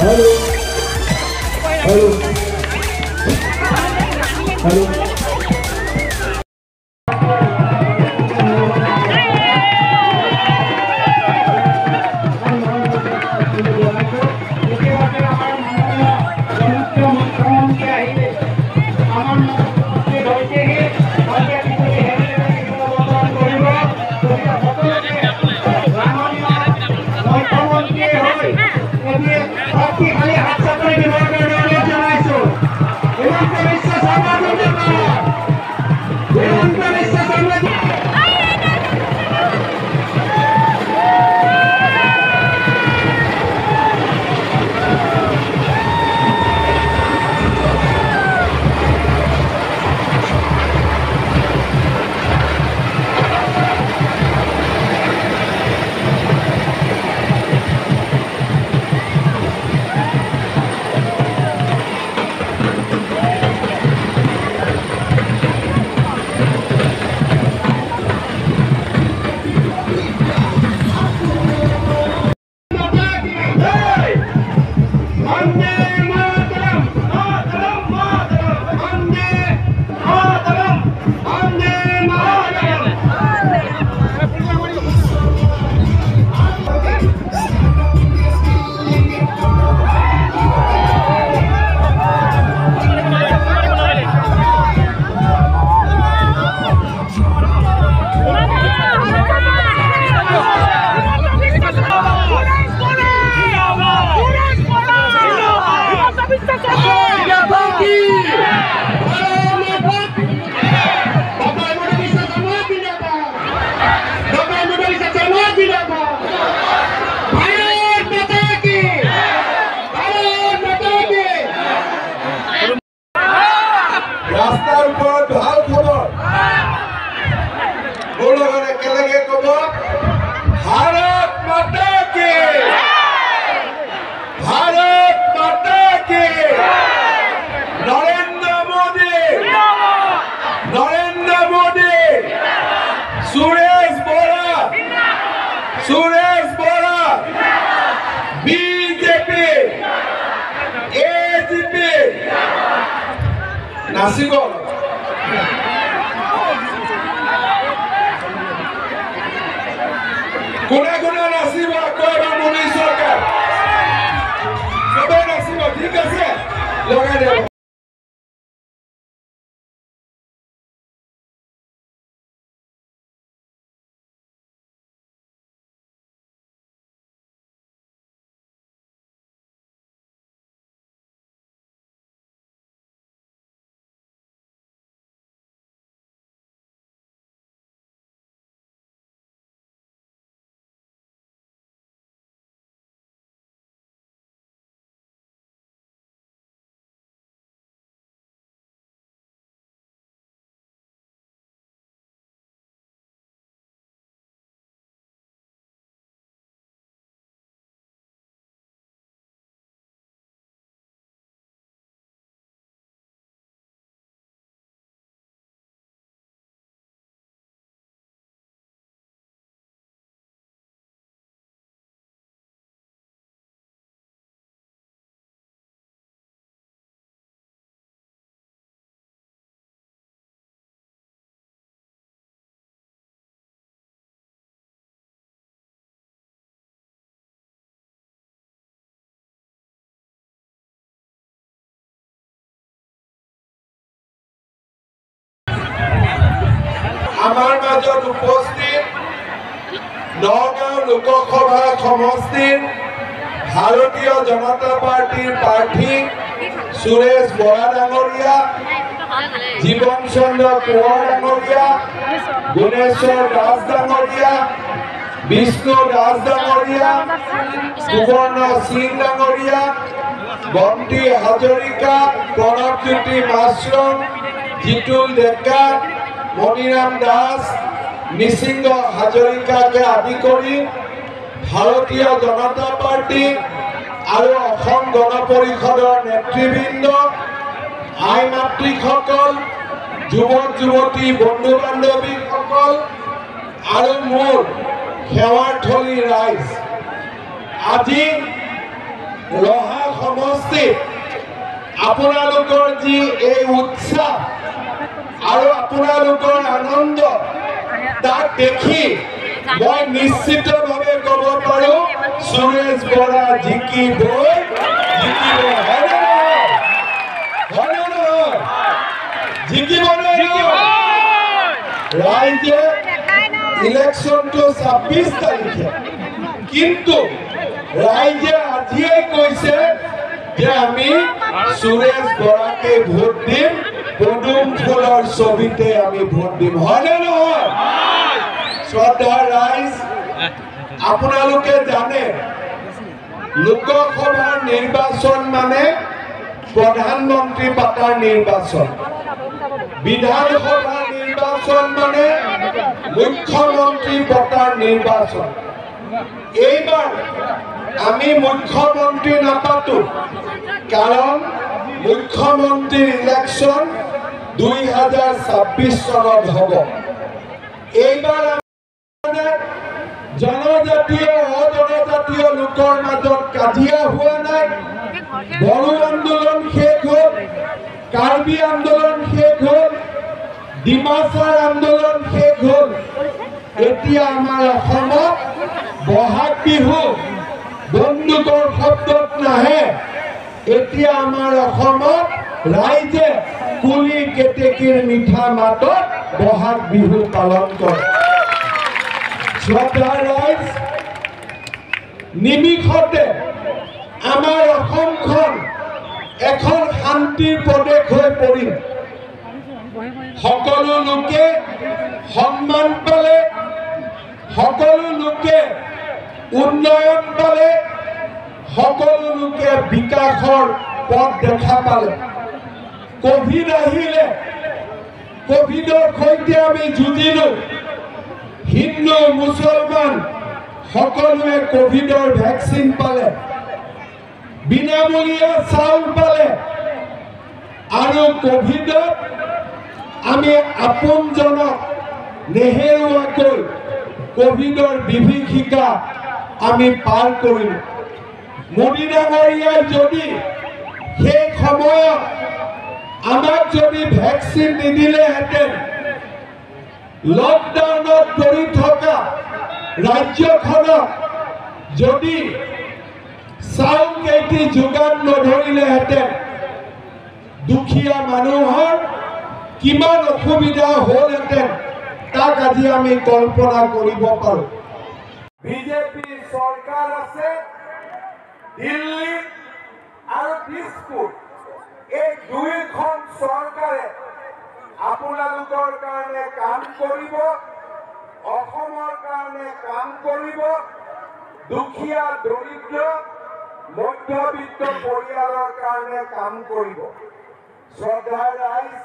hello hello hello Suresh बोरा BJP AGP Nasib कोने कोने नासिब कोई मुनी सरकार सबे नासिब ठीक আছে লগাই দেব আমার মাজত উপস্থিত নগাঁও লোকসভা সমষ্টিৰ ভাৰতীয় জনতা পাৰ্টিৰ প্ৰাৰ্থী সুৰেশ বৰা ডাঙৰীয়া জীবন চন্দ্ৰ কোঁৱৰ ডাঙৰীয়া গুণেশ্বৰ দাস ডাঙৰীয়া বিষ্ণু দাস ডাঙৰীয়া সুবৰ্ণ সিং ডাঙৰীয়া বন্তি হাজৰিকা প্ৰণৱজ্যোতি মাছৰম জিতুল ডেকা মণিৰাম দাস নিসিংহ হাজৰিকাকে আদি কৰি ভাৰতীয় জনতা পাৰ্টি আৰু অসম গণ পৰিষদৰ নেতৃবৃন্দ আই মাতৃসকল যুৱক যুৱতী বন্ধু বান্ধৱীসকল আৰু মোৰ সেৱাৰ্থলী ৰাইজ আজি ৰহা সমষ্টিত আপোনালোকৰ যি এই উৎসাহ আৰু আপোনালোকৰ আনন্দ তাক দেখি মই নিশ্চিতভাৱে ক'ব পাৰোঁ সুৰেশ বৰা জিকিবই ৰাইজে ইলেকশ্যনটো ২৬ তাৰিখে কিন্তু ৰাইজে আজিয়ে কৈছে যে আমি সুৰেশ বৰাকে ভোট দিম পদুম ফুলৰ ছবিতে আমি ভোট দিম হয়নে নহয় শ্ৰদ্ধা ৰাইজ আপোনালোকে জানে লোকসভাৰ নিৰ্বাচন মানে প্ৰধানমন্ত্ৰী পাতাৰ নিৰ্বাচন বিধানসভাৰ নিৰ্বাচন মানে মুখ্যমন্ত্ৰী পতাৰ নিৰ্বাচন এইবাৰ আমি মুখ্যমন্ত্ৰী নাপাতো কাৰণ মুখ্যমন্ত্ৰীৰ ইলেকশ্যন ২০২৬ চনত হ'ব এইবাৰ জনজাতীয় অজনজাতীয় লোকৰ মাজত কাজিয়া হোৱা নাই বড়ো আন্দোলন শেষ হ'ল কাৰ্বি আন্দোলন শেষ হ'ল ডিমাছাৰ আন্দোলন শেষ হ'ল এতিয়া আমাৰ অসমত বহাগ বিহু বন্দুকৰ শব্দত নাহে এতিয়া আমাৰ অসমত ৰাইজে কুলি কেতেকীৰ মিঠা মাতত বহাগ বিহু পালন কৰে শ্ৰদ্ধা ৰাইজ নিমিষতে আমাৰ অসমখন এখন শান্তিৰ প্ৰদেশ হৈ পৰিল সকলো লোকে সন্মান পালে সকলো লোকে উন্নয়ন পালে সকলো লোকে বিকাশৰ পথ দেখা পালে কোভিড আহিলে কোভিডৰ সৈতে আমি যুঁজিলো হিন্দু মুছলমান সকলোৱে কোভিডৰ ভেকচিন পালে বিনামূলীয়া চাউল পালে আৰু কোভিডত আমি আপোনজনক নেহেৰুৱাকৈ কোভিডৰ বিভীষিকা আমি পাৰ কৰিলোঁ মোদী ডাঙৰীয়াই যদি সেই সময়ত আমাক যদি ভেকচিন নিদিলেহেঁতেন লকডাউনত পৰি থকা ৰাজ্যখনক যদি চাউল কেইটি যোগান নধৰিলেহেঁতেন দুখীয়া মানুহৰ কিমান অসুবিধা হ'লহেঁতেন তাক আজি আমি কল্পনা কৰিব পাৰোঁ বিজেপি চৰকাৰ আছে দিল্লী আৰু দিছপুৰ এই দুইখন চৰকাৰে আপোনালোকৰ কাৰণে কাম কৰিব অসমৰ কাৰণে কাম কৰিব দুখীয়া দৰিদ্ৰ মধ্যবিত্ত পৰিয়ালৰ কাৰণে কাম কৰিব শ্ৰদ্ধা ৰাইজ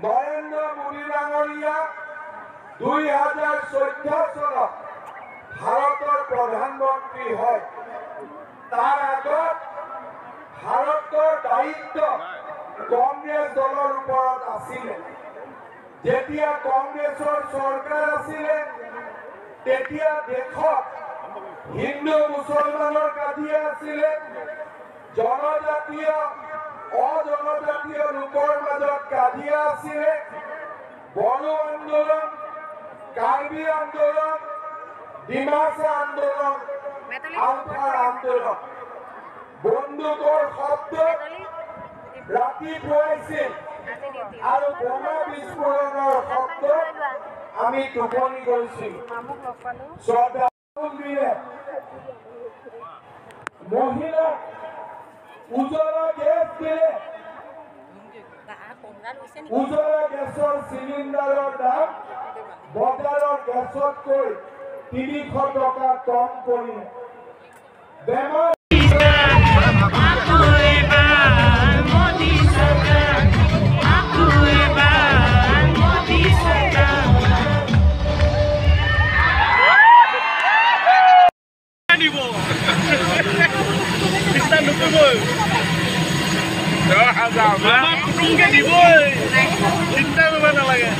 নৰেন্দ্ৰ মোদী ডাঙৰীয়া ২০১৪ চনত ভাৰতৰ প্ৰধানমন্ত্ৰী হয় তাৰ আগত ভাৰতৰ দায়িত্ব কংগ্ৰেছ দলৰ ওপৰত আছিলে যেতিয়া কংগ্ৰেছৰ চৰকাৰ আছিলে তেতিয়া দেশত হিন্দু মুছলমানৰ কাজিয়া আছিলে জনজাতীয় অজনজাতীয় লোকৰ মাজত কাজিয়া আছিলে বড়ো আন্দোলন কাৰ্বি আন্দোলন ডিমাছা আন্দোলন আলফাৰ আন্দোলন বন্দুকৰ শব্দ ৰাতিপুৱাইছিল আৰু বোমা বিস্ফোৰণৰ শব্দ আমি টোপনি গৈছিলোঁ মহিলা উজ্বলা গেছ দিলে উজ্বলা গেছৰ চিলিণ্ডাৰৰ দাম বজাৰৰ গেছতকৈ ৩০০ টকা কম কৰিলে বেমাৰ চিন্তা কৰিব নালাগে